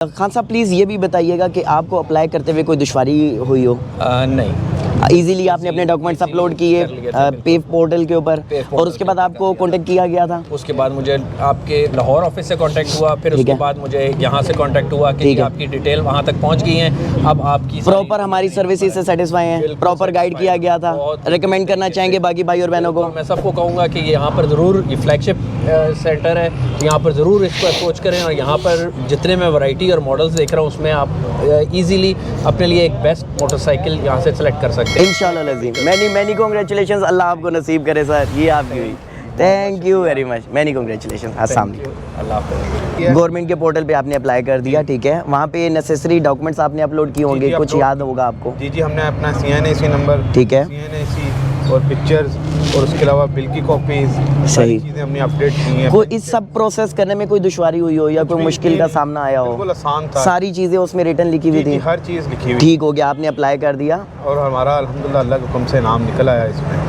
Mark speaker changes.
Speaker 1: खान साहब प्लीज़ ये भी बताइएगा कि आपको अप्लाई करते हुए कोई दुश्वारी हुई हो?
Speaker 2: नहीं।
Speaker 1: इजीली आपने अपने डॉक्यूमेंट्स अपलोड किए पेव पोर्टल के ऊपर और उसके बाद आपको कांटेक्ट किया गया था?
Speaker 2: उसके बाद मुझे आपके लाहौर ऑफिस से कांटेक्ट हुआ, फिर उसके बाद मुझे यहाँ से कांटेक्ट हुआ कि आपकी डिटेल वहाँ तक पहुँच गई हैं। अब आपकी
Speaker 1: प्रॉपर हमारी सर्विसेज से सेटिस्फाई हैं, प्रॉपर गाइड किया गया था। रिकमेंड करना चाहेंगे बाकी भाई और बहनों को?
Speaker 2: मैं सबको कहूँगा कि यहाँ पर ज़रूर ये फ्लैगशिप सेंटर है, यहाँ पर ज़रूर इसको अप्रोच करें और यहाँ पर जितने मैं वैरायटी और मॉडल्स देख रहा हूँ उसमें आप इजीली अपने लिए एक बेस्ट मोटरसाइकिल यहाँ से सेलेक्ट कर सकते हैं
Speaker 1: इंशाल्लाह लज़ीम। मैनी कांग्रेचुलेशंस, अल्लाह आपको नसीब करे सर, ये आपकी हुई। Thank you very much, many congratulations. अस्सलाम वालेकुम।
Speaker 2: अल्लाह हाफ़िज़।
Speaker 1: गवर्नमेंट के पोर्टल पे आपने अप्लाई कर दिया, ठीक है, वहाँ पे नेसेसरी डॉक्यूमेंट्स आपने अपलोड किए होंगे, कुछ याद होगा आपको?
Speaker 3: जी हमने अपना CNAC नंबर,
Speaker 1: ठीक है,
Speaker 3: CNAC और पिक्चर्स और उसके अलावा बिल की कॉपीज,
Speaker 1: सही
Speaker 3: चीज़ें हमने अपडेट की हैं।
Speaker 1: कोई इस सब प्रोसेस करने में कोई दुश्वारी हुई हो या कोई मुश्किल का सामना आया हो?
Speaker 3: बिल्कुल आसान था,
Speaker 1: सारी चीज़ें उसमें रिटर्न लिखी हुई थी?
Speaker 3: हर चीज़ लिखी हुई।
Speaker 1: ठीक हो गया, आपने अप्लाई कर दिया
Speaker 3: और हमारा अल्हम्दुलिल्लाह अल्लाह के हुक्म से नाम निकल आया इसमें।